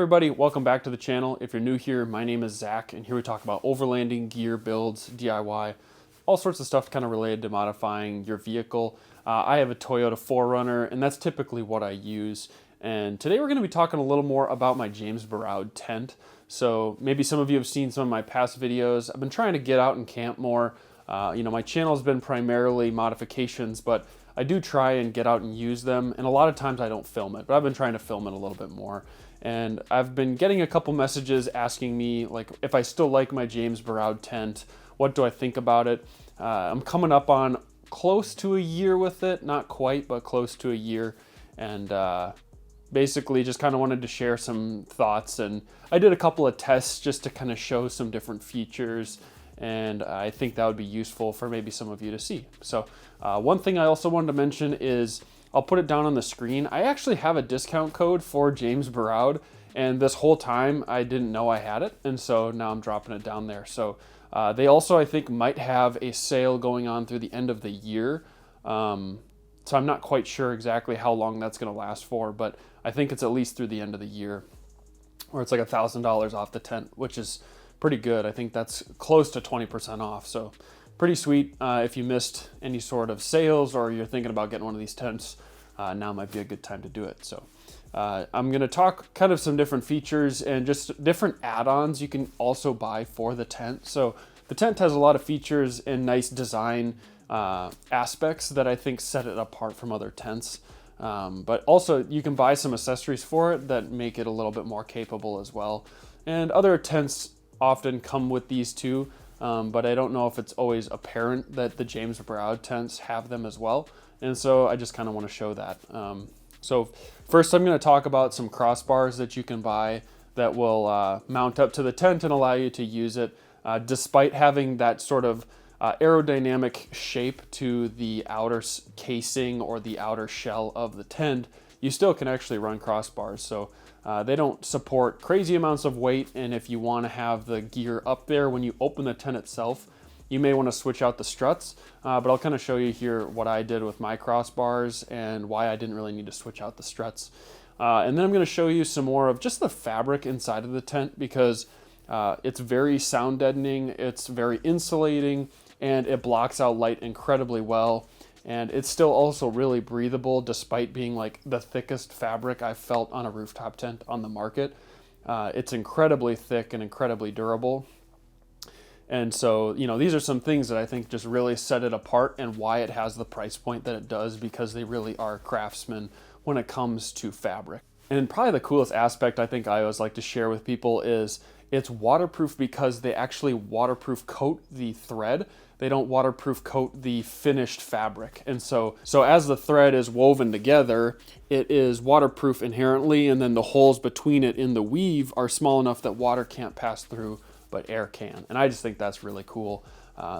everybody, welcome back to the channel. If you're new here, my name is Zach, and here we talk about overlanding, gear, builds, DIY, all sorts of stuff kind of related to modifying your vehicle. I have a Toyota 4Runner, and that's typically what I use. And today we're going to be talking a little more about my James Baroud tent. So maybe some of you have seen some of my past videos. I've been trying to get out and camp more. My channel has been primarily modifications, but I do try and get out and use them, and a lot of times I don't film it, but I've been trying to film it a little bit more. And I've been getting a couple messages asking me like if I still like my James Baroud tent, what do I think about it? I'm coming up on close to a year with it, not quite, but close to a year, and basically just kind of wanted to share some thoughts. And I did a couple of tests just to kind of show some different features, and I think that would be useful for maybe some of you to see. So one thing I also wanted to mention is, I'll put it down on the screen. I actually have a discount code for James Baroud, and this whole time I didn't know I had it, and so now I'm dropping it down there. So they also, I think, might have a sale going on through the end of the year. So I'm not quite sure exactly how long that's going to last for, but I think it's at least through the end of the year, where it's like $1,000 off the tent, which is pretty good. I think that's close to 20% off, so pretty sweet. If you missed any sort of sales or you're thinking about getting one of these tents, now might be a good time to do it. So I'm going to talk kind of some different features and just different add-ons you can also buy for the tent. So the tent has a lot of features and nice design aspects that I think set it apart from other tents. But also you can buy some accessories for it that make it a little bit more capable as well. And other tents often come with these too. But I don't know if it's always apparent that the James Baroud tents have them as well. And so I just kind of want to show that. So first I'm going to talk about some crossbars that you can buy that will mount up to the tent and allow you to use it. Despite having that sort of aerodynamic shape to the outer casing or the outer shell of the tent, you still can actually run crossbars. So they don't support crazy amounts of weight, and if you want to have the gear up there when you open the tent itself, you may want to switch out the struts, but I'll kind of show you here what I did with my crossbars and why I didn't really need to switch out the struts. And then I'm going to show you some more of just the fabric inside of the tent, because it's very sound deadening, it's very insulating, and it blocks out light incredibly well. And it's still also really breathable despite being like the thickest fabric I've felt on a rooftop tent on the market. It's incredibly thick and incredibly durable. And so, these are some things that I think just really set it apart and why it has the price point that it does, because they really are craftsmen when it comes to fabric. And probably the coolest aspect I think I always like to share with people is it's waterproof because they actually waterproof coat the thread. They don't waterproof coat the finished fabric. And so as the thread is woven together, it is waterproof inherently, and then the holes between it in the weave are small enough that water can't pass through, but air can. And I just think that's really cool.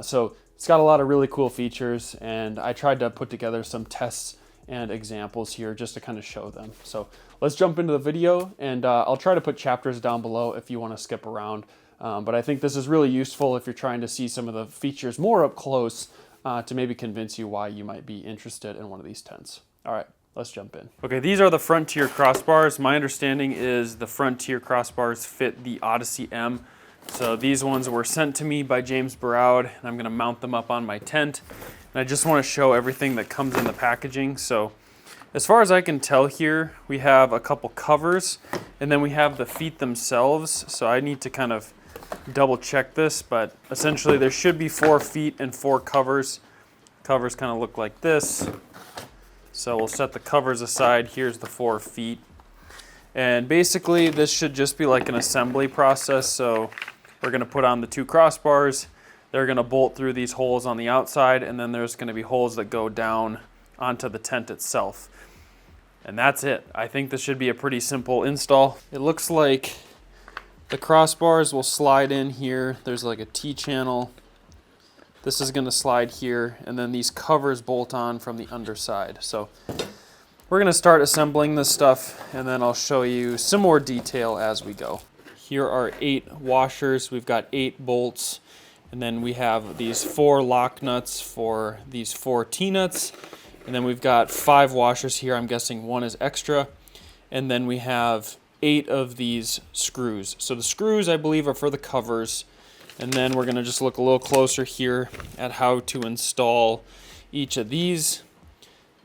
So it's got a lot of really cool features, and I tried to put together some tests and examples here just to kind of show them. So let's jump into the video, and I'll try to put chapters down below if you want to skip around. But I think this is really useful if you're trying to see some of the features more up close to maybe convince you why you might be interested in one of these tents. All right, let's jump in. Okay, these are the Frontier crossbars. My understanding is the Frontier crossbars fit the Odyssey M. So these ones were sent to me by James Baroud, and I'm going to mount them up on my tent. And I just want to show everything that comes in the packaging. So as far as I can tell here, we have a couple covers, and then we have the feet themselves. So I need to kind of double check this, but essentially there should be 4 feet and 4 covers. Covers kind of look like this. So we'll set the covers aside. Here's the 4 feet. And basically this should just be like an assembly process. So we're going to put on the 2 crossbars. They're going to bolt through these holes on the outside, and then there's going to be holes that go down onto the tent itself. And that's it. I think this should be a pretty simple install. It looks like the crossbars will slide in here. There's like a T-channel. This is going to slide here, and then these covers bolt on from the underside. So we're going to start assembling this stuff, and then I'll show you some more detail as we go. Here are 8 washers. We've got 8 bolts, and then we have these 4 lock nuts for these 4 T-nuts, and then we've got 5 washers here. I'm guessing 1 is extra, and then we have 8 of these screws. So the screws, I believe, are for the covers. And then we're gonna just look a little closer here at how to install each of these.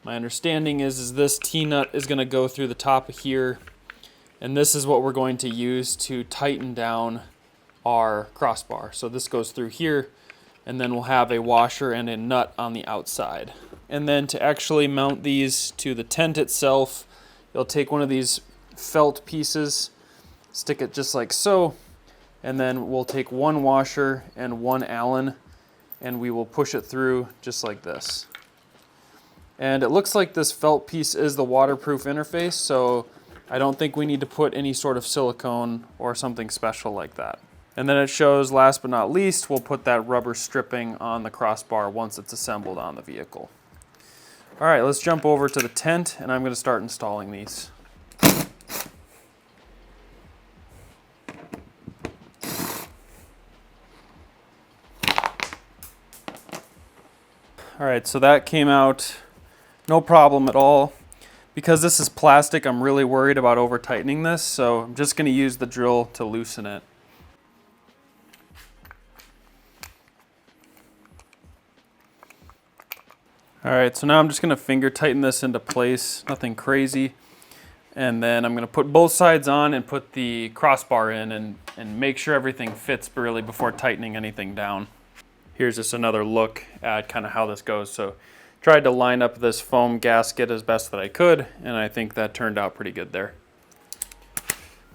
My understanding is this T-nut is gonna go through the top of here, and this is what we're going to use to tighten down our crossbar. So this goes through here, and then we'll have a washer and a nut on the outside. And then to actually mount these to the tent itself, you'll take one of these felt pieces, stick it just like so, and then we'll take one washer and one Allen, and we will push it through just like this. And it looks like this felt piece is the waterproof interface, so I don't think we need to put any sort of silicone or something special like that. And then it shows, last but not least, we'll put that rubber stripping on the crossbar once it's assembled on the vehicle. All right, let's jump over to the tent, and I'm going to start installing these. All right, so that came out no problem at all. Because this is plastic, I'm really worried about over tightening this, so I'm just going to use the drill to loosen it. All right, so now I'm just going to finger tighten this into place, nothing crazy. And then I'm going to put both sides on and put the crossbar in and make sure everything fits really before tightening anything down. Here's just another look at kind of how this goes. So tried to line up this foam gasket as best that I could, and I think that turned out pretty good there.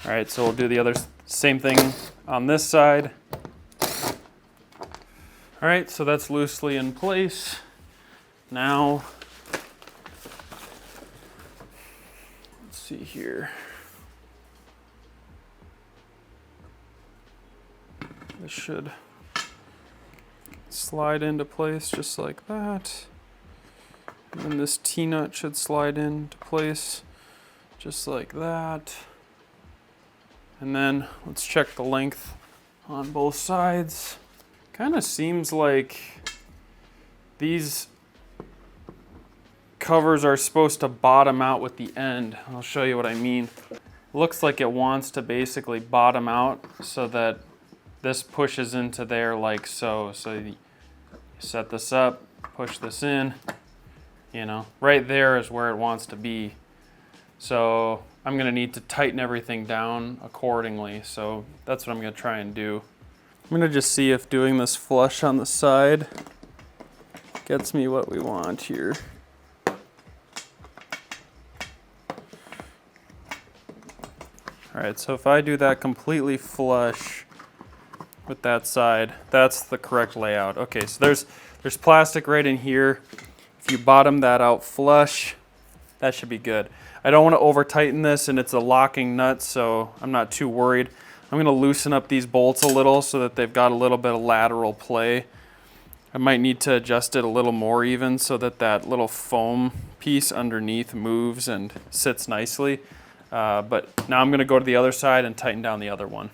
All right, so we'll do the other same thing on this side. All right, so that's loosely in place. Now, let's see here. This should slide into place just like that. And this T-nut should slide into place just like that. And then let's check the length on both sides. Kind of seems like these covers are supposed to bottom out with the end. I'll show you what I mean. Looks like it wants to basically bottom out so that this pushes into there like so. So you set this up, push this in, you know, right there is where it wants to be. So I'm gonna need to tighten everything down accordingly. So that's what I'm gonna try and do. I'm gonna just see if doing this flush on the side gets me what we want here. All right, so if I do that completely flush with that side, that's the correct layout. Okay, so there's plastic right in here. If you bottom that out flush, that should be good. I don't want to over tighten this, and it's a locking nut, so I'm not too worried. I'm gonna loosen up these bolts a little so that they've got a little bit of lateral play. I might need to adjust it a little more even so that that little foam piece underneath moves and sits nicely. But now I'm going to go to the other side and tighten down the other one.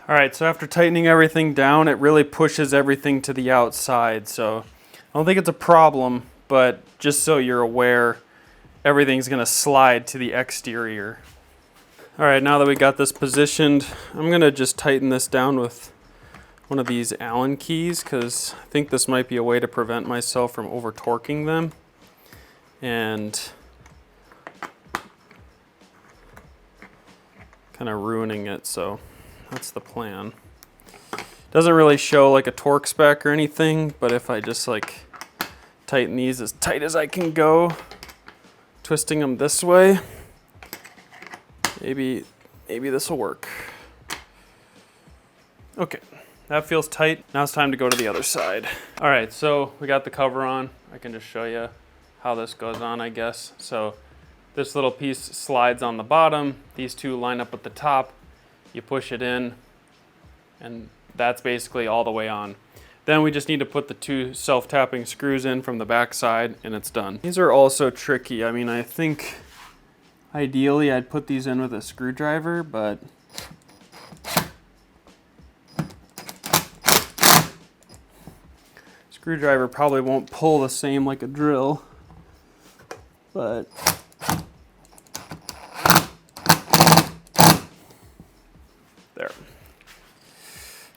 All right, so after tightening everything down, it really pushes everything to the outside. So I don't think it's a problem, but just so you're aware, everything's going to slide to the exterior. All right, now that we got this positioned, I'm going to just tighten this down with one of these Allen keys because I think this might be a way to prevent myself from over torquing them. And kind of ruining it, so that's the plan. Doesn't really show like a torque spec or anything, but if I just like tighten these as tight as I can go, twisting them this way, maybe this will work. Okay, that feels tight. Now it's time to go to the other side. All right, so we got the cover on. I can just show you how this goes on, I guess. So this little piece slides on the bottom. These two line up at the top. You push it in, and that's basically all the way on. Then we just need to put the two self-tapping screws in from the back side, and it's done. These are also tricky. I mean, I think ideally I'd put these in with a screwdriver, but screwdriver probably won't pull the same like a drill, but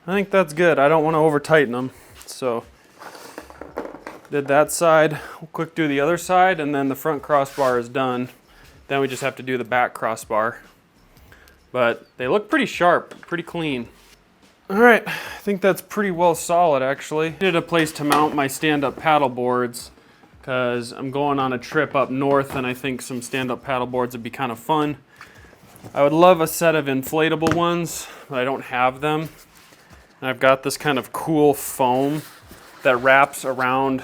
I think that's good. I don't want to over tighten them. So did that side, we'll quick do the other side, and then the front crossbar is done. Then we just have to do the back crossbar. But they look pretty sharp, pretty clean. All right, I think that's pretty well solid actually. Needed a place to mount my stand-up paddle boards because I'm going on a trip up north and I think some stand-up paddle boards would be kind of fun. I would love a set of inflatable ones, but I don't have them. And I've got this kind of cool foam that wraps around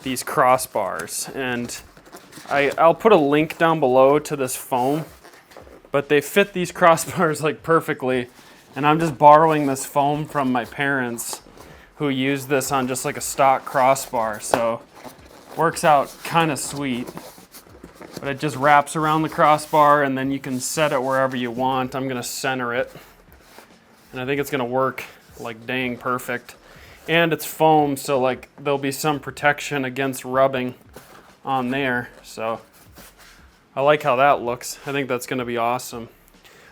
these crossbars. And I'll put a link down below to this foam, but they fit these crossbars like perfectly. And I'm just borrowing this foam from my parents who use this on just like a stock crossbar. So works out kind of sweet. But it just wraps around the crossbar and then you can set it wherever you want. I'm gonna center it. And I think it's gonna work like dang perfect. And it's foam, so like there'll be some protection against rubbing on there. So I like how that looks. I think that's gonna be awesome.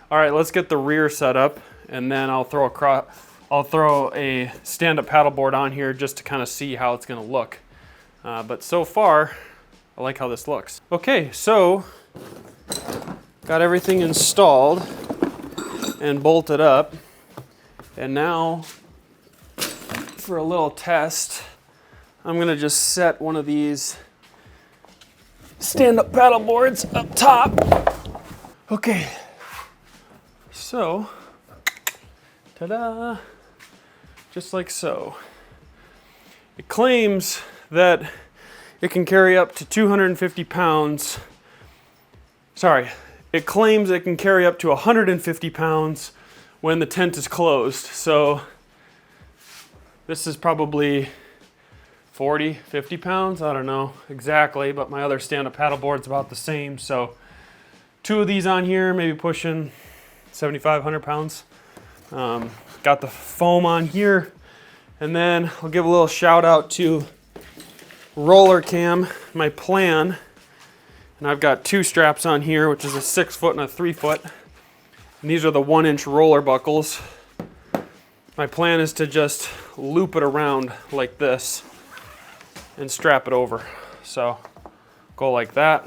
All right, let's get the rear set up. And then I'll throw a stand-up paddleboard on here just to kind of see how it's gonna look. But so far, I like how this looks. Okay, so got everything installed and bolted up. And now, for a little test, I'm gonna just set one of these stand-up paddleboards up top. Okay, so, ta-da, just like so. It claims that it can carry up to 250 pounds. Sorry, it claims it can carry up to 150 pounds when the tent is closed. So this is probably 40, 50 pounds. I don't know exactly, but my other stand-up paddleboard's about the same. So 2 of these on here, maybe pushing 75, 100 pounds. Got the foam on here. And then I'll give a little shout out to Roller Cam, my plan. And I've got 2 straps on here, which is a 6-foot and a 3-foot. And these are the 1-inch roller buckles. My plan is to just loop it around like this and strap it over. So go like that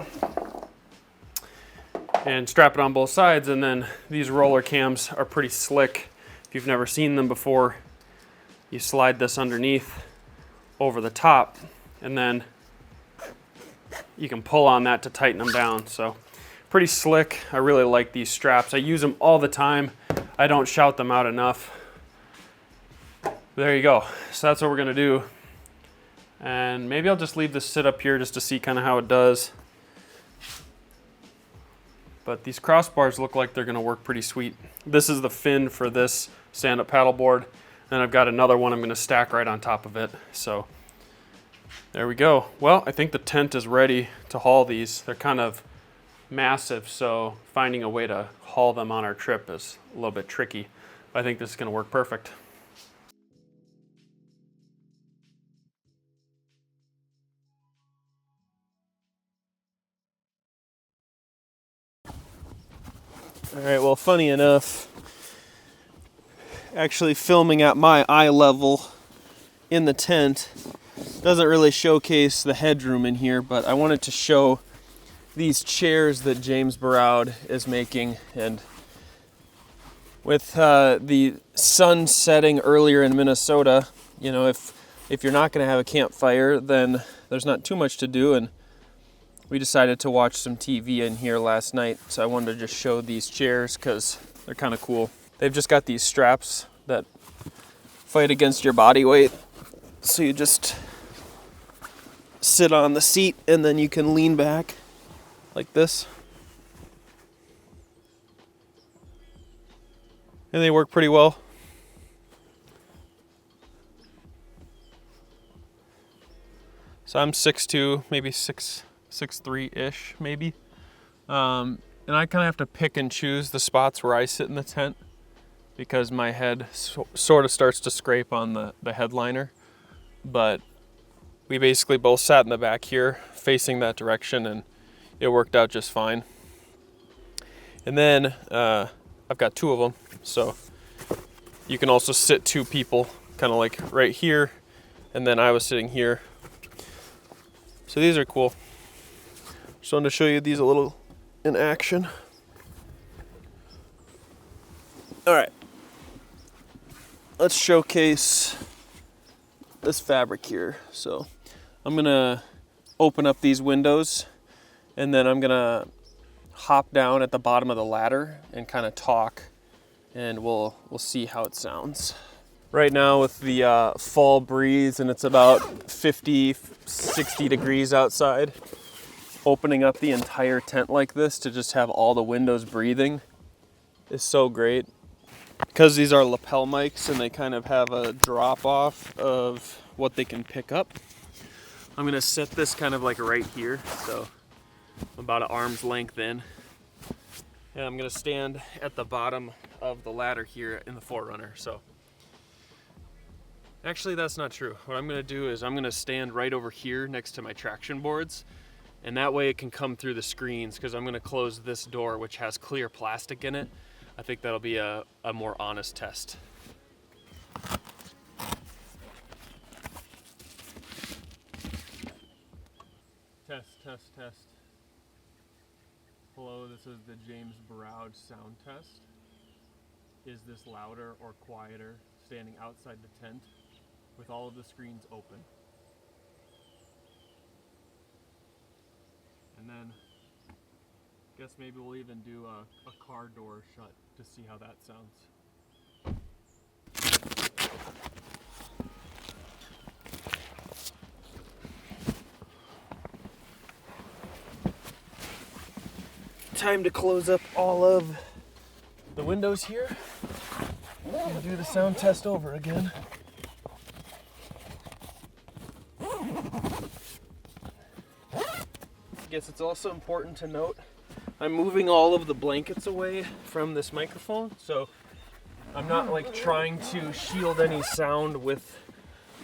and strap it on both sides. And then these roller cams are pretty slick. If you've never seen them before, you slide this underneath over the top and then you can pull on that to tighten them down. So pretty slick. I really like these straps. I use them all the time. I don't shout them out enough. There you go. So that's what we're gonna do. And maybe I'll just leave this sit up here just to see kind of how it does. But these crossbars look like they're gonna work pretty sweet. This is the fin for this stand-up paddleboard. And I've got another one I'm gonna stack right on top of it. So there we go. Well, I think the tent is ready to haul these. They're kind of massive, so finding a way to haul them on our trip is a little bit tricky. But I think this is gonna work perfect. All right, well, funny enough, actually filming at my eye level in the tent doesn't really showcase the headroom in here, but I wanted to show these chairs that James Baroud is making. And with the sun setting earlier in Minnesota, you know, if you're not going to have a campfire, then there's not too much to do. And we decided to watch some TV in here last night, so I wanted to just show these chairs because they're kind of cool. They've just got these straps that fight against your body weight, so you just sit on the seat and then you can lean back like this. And they work pretty well. So I'm 6'2", maybe 6'3"-ish, maybe. And I kind of have to pick and choose the spots where I sit in the tent because my head sort of starts to scrape on the headliner. But we basically both sat in the back here facing that direction and it worked out just fine. And then I've got 2 of them, so You can also sit 2 people, kind of like right here, and then I was sitting here. So these are cool. Just wanted to show you these a little in action. All right, let's showcase this fabric here. So I'm gonna open up these windows, and then I'm gonna hop down at the bottom of the ladder and kind of talk, and we'll see how it sounds. Right now with the fall breeze, and it's about 50, 60 degrees outside, opening up the entire tent like this to just have all the windows breathing is so great. Because these are lapel mics and they kind of have a drop off of what they can pick up, I'm gonna set this kind of like right here, so about an arm's length in. And I'm gonna stand at the bottom of the ladder here in the 4Runner. So actually that's not true. What I'm gonna do is I'm gonna stand right over here next to my traction boards, and that way it can come through the screens, because I'm gonna close this door which has clear plastic in it. I think that'll be a more honest test. Test. Hello, this is the James Baroud sound test. Is this louder or quieter standing outside the tent with all of the screens open? And then guess maybe we'll even do a car door shut to see how that sounds. Time to close up all of the windows here and do the sound test over again. I guess it's also important to note I'm moving all of the blankets away from this microphone, so I'm not like trying to shield any sound with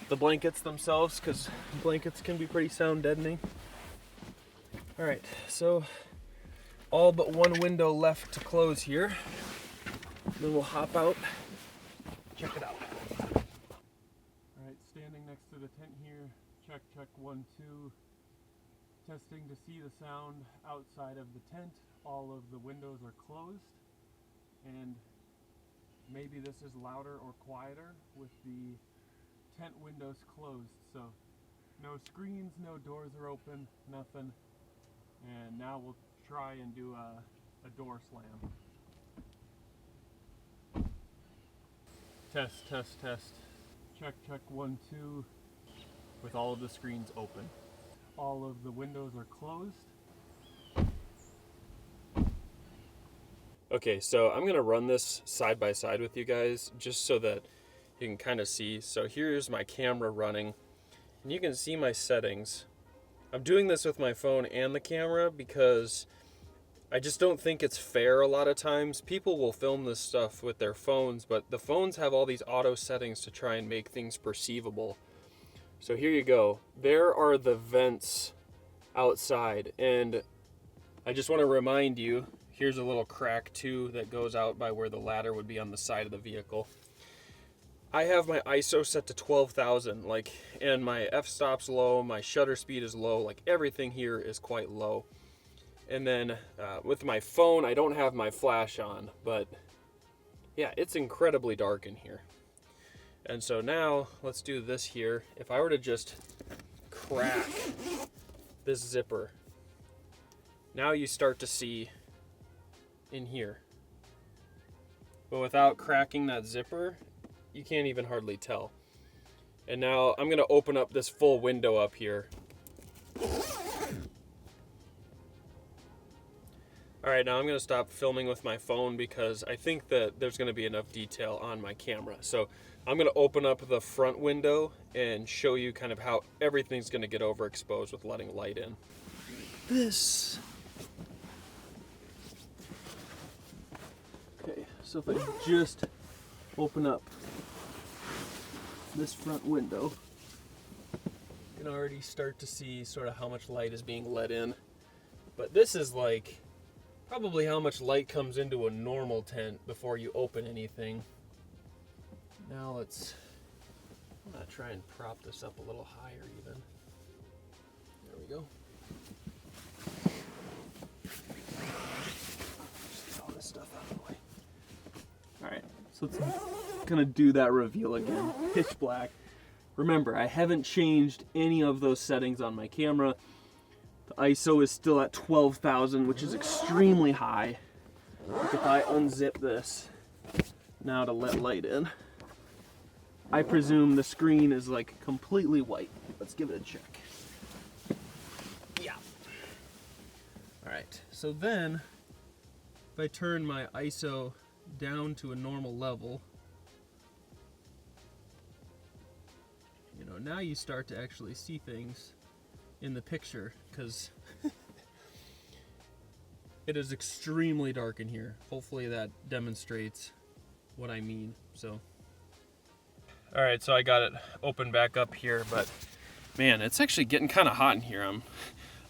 the blankets themselves, because blankets can be pretty sound deadening. All right, so all but one window left to close here. Then we'll hop out, check it out. All right, standing next to the tent here, check 1, 2. Testing to see the sound outside of the tent. All of the windows are closed, and maybe this is louder or quieter with the tent windows closed. So no screens, no doors are open, nothing. And now we'll try and do a door slam. Test. Check 1, 2 with all of the screens open. All of the windows are closed. Okay, so I'm gonna run this side by side with you guys just so that you can kind of see. So here's my camera running, and you can see my settings. I'm doing this with my phone and the camera because I just don't think it's fair a lot of times. People will film this stuff with their phones, but the phones have all these auto settings to try and make things perceivable. So here you go. There are the vents outside, and I just want to remind you, here's a little crack too that goes out by where the ladder would be on the side of the vehicle. I have my ISO set to 12,000, and my f-stop's low, my shutter speed is low, everything here is quite low. And then with my phone, I don't have my flash on, but yeah, it's incredibly dark in here. And so now let's do this here. If I were to just crack this zipper, now you start to see in here. But without cracking that zipper, you can't even hardly tell. And now I'm gonna open up this full window up here. All right, now I'm gonna stop filming with my phone because I think that there's gonna be enough detail on my camera. So I'm gonna open up the front window and show you kind of how everything's gonna get overexposed with letting light in. This. Okay, so if I just open up this front window, you can already start to see sort of how much light is being let in. But this is probably how much light comes into a normal tent before you open anything. Now I'm gonna try and prop this up a little higher even. There we go. Just get all this stuff out of the way. All right, so it's gonna do that reveal again, pitch black. Remember, I haven't changed any of those settings on my camera. The ISO is still at 12,000, which is extremely high. If I unzip this now to let light in, I presume the screen is like completely white. Let's give it a check. Yeah. All right, so then if I turn my ISO down to a normal level, you know, now you start to actually see things in the picture, because it is extremely dark in here. Hopefully that demonstrates what I mean. So, all right, so I got it open back up here, but man, it's actually getting kind of hot in here.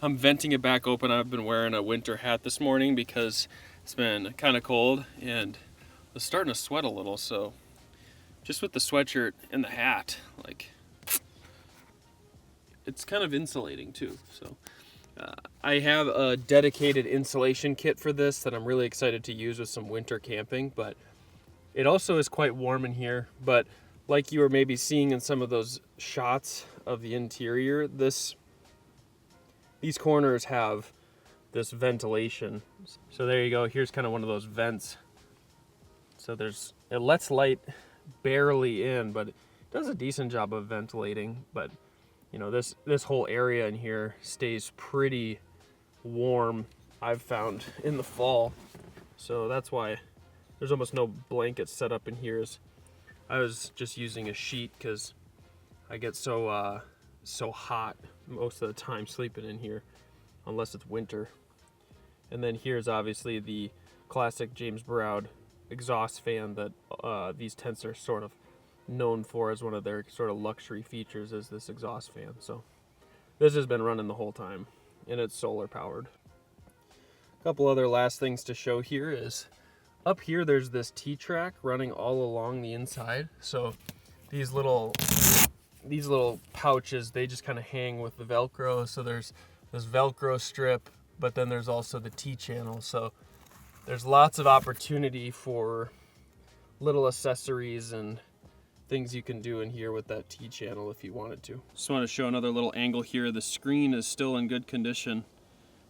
I'm venting it back open. I've been wearing a winter hat this morning because it's been kind of cold and I was starting to sweat a little. So just with the sweatshirt and the hat, like, it's kind of insulating too. So I have a dedicated insulation kit for this that I'm really excited to use with some winter camping, but it also is quite warm in here. But like you were maybe seeing in some of those shots of the interior, these corners have this ventilation. So there you go. Here's kind of one of those vents. So it lets light barely in, but it does a decent job of ventilating. But you know, this whole area in here stays pretty warm, I've found, in the fall. So that's why there's almost no blankets set up in here. I was just using a sheet because I get so hot most of the time sleeping in here, unless it's winter. And then here's obviously the classic James Baroud exhaust fan that these tents are sort of known for as one of their sort of luxury features, is this exhaust fan. So this has been running the whole time and it's solar powered. A couple other last things to show here is up here there's this T-track running all along the inside. So these little pouches, they just kind of hang with the Velcro. So there's this Velcro strip, but then there's also the T-channel. So there's lots of opportunity for little accessories and things you can do in here with that T-channel if you wanted to. Just want to show another little angle here. The screen is still in good condition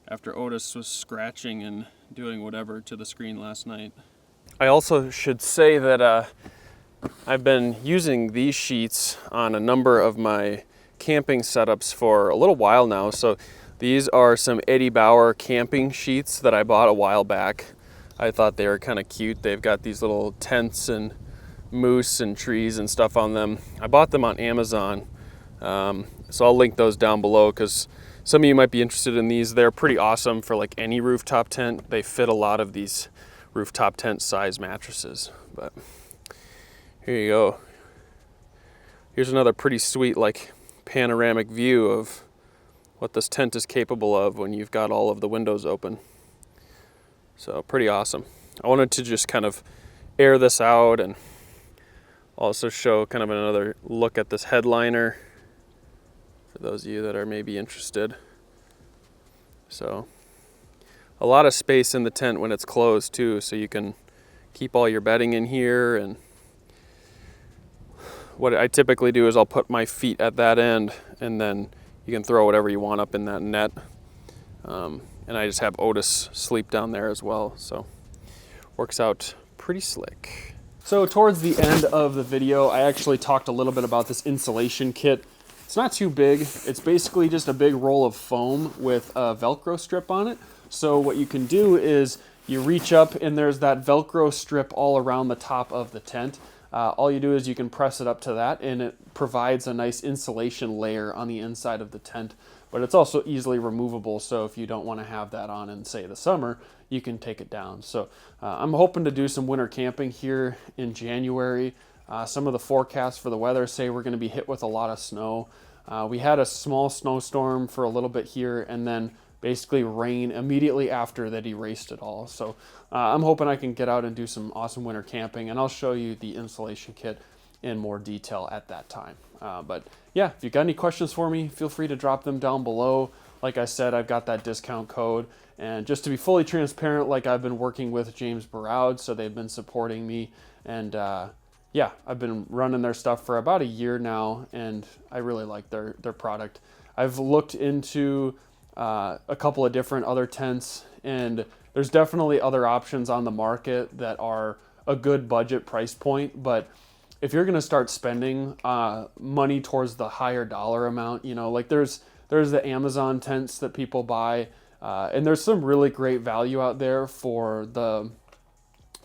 after Otis was scratching and doing whatever to the screen last night. I also should say that I've been using these sheets on a number of my camping setups for a little while now. So these are some Eddie Bauer camping sheets that I bought a while back. I thought they were kind of cute. They've got these little tents and moose and trees and stuff on them. I bought them on Amazon. So I'll link those down below because some of you might be interested in these. They're pretty awesome for like any rooftop tent. They fit a lot of these rooftop tent size mattresses. But here you go. Here's another pretty sweet like panoramic view of what this tent is capable of when you've got all of the windows open. So pretty awesome. I wanted to just kind of air this out and also show kind of another look at this headliner for those of you that are maybe interested. So a lot of space in the tent when it's closed too, so you can keep all your bedding in here. And what I typically do is I'll put my feet at that end and then you can throw whatever you want up in that net. And I just have Otis sleep down there as well, so works out pretty slick. So towards the end of the video, I actually talked a little bit about this insulation kit. It's not too big. It's basically just a big roll of foam with a Velcro strip on it. So what you can do is you reach up and there's that Velcro strip all around the top of the tent. All you do is you can press it up to that and it provides a nice insulation layer on the inside of the tent. But it's also easily removable, so if you don't want to have that on in, say, the summer, you can take it down. So I'm hoping to do some winter camping here in January. Some of the forecasts for the weather say we're going to be hit with a lot of snow. We had a small snowstorm for a little bit here, and then basically rain immediately after that erased it all. So I'm hoping I can get out and do some awesome winter camping, and I'll show you the insulation kit in more detail at that time. But yeah, if you've got any questions for me, feel free to drop them down below. Like I said, I've got that discount code. And just to be fully transparent, like I've been working with James Baroud, so they've been supporting me. And yeah, I've been running their stuff for about a year now, and I really like their product. I've looked into a couple of different other tents, and there's definitely other options on the market that are a good budget price point. But if you're going to start spending money towards the higher dollar amount, you know, like there's the Amazon tents that people buy, and there's some really great value out there for the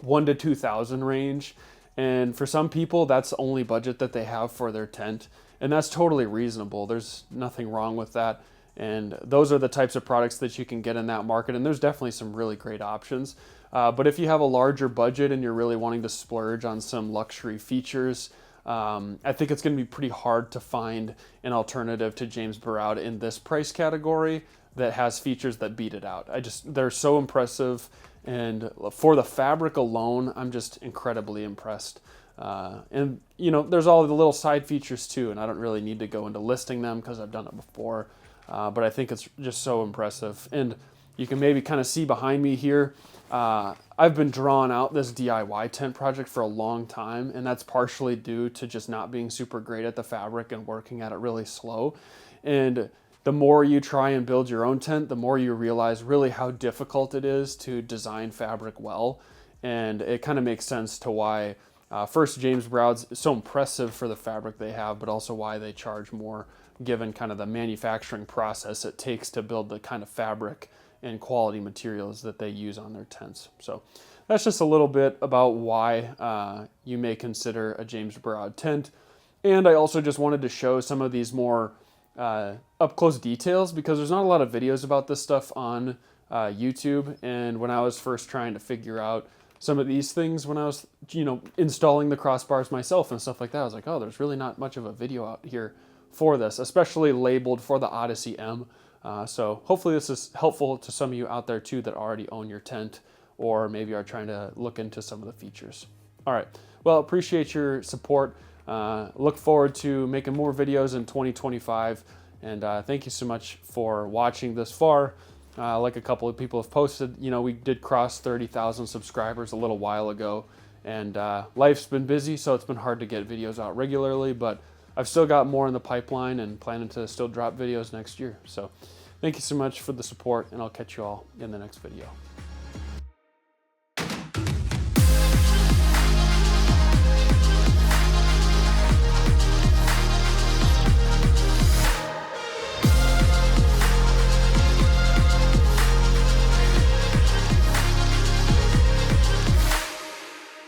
1,000 to 2,000 range. And for some people, that's the only budget that they have for their tent. And that's totally reasonable. There's nothing wrong with that. And those are the types of products that you can get in that market. And there's definitely some really great options. But if you have a larger budget and you're really wanting to splurge on some luxury features, I think it's going to be pretty hard to find an alternative to James Baroud in this price category that has features that beat it out. They're so impressive. And for the fabric alone, I'm just incredibly impressed. And you know, there's all the little side features too, and I don't really need to go into listing them because I've done it before. But I think it's just so impressive. And you can maybe kind of see behind me here, I've been drawing out this DIY tent project for a long time, and that's partially due to just not being super great at the fabric and working at it really slow. And the more you try and build your own tent, the more you realize really how difficult it is to design fabric well. And it kind of makes sense to why, first, James Baroud's so impressive for the fabric they have, but also why they charge more given kind of the manufacturing process it takes to build the kind of fabric and quality materials that they use on their tents. So that's just a little bit about why you may consider a James Baroud tent. And I also just wanted to show some of these more up close details, because there's not a lot of videos about this stuff on YouTube. And when I was first trying to figure out some of these things, when I was, you know, installing the crossbars myself and stuff like that, I was like, oh, there's really not much of a video out here for this, especially labeled for the Odyssey M. So hopefully this is helpful to some of you out there too that already own your tent or maybe are trying to look into some of the features. All right, well, appreciate your support. Look forward to making more videos in 2025, and thank you so much for watching this far. Like a couple of people have posted, you know, we did cross 30,000 subscribers a little while ago, and life's been busy, so it's been hard to get videos out regularly, but I've still got more in the pipeline and planning to still drop videos next year. So thank you so much for the support, and I'll catch you all in the next video.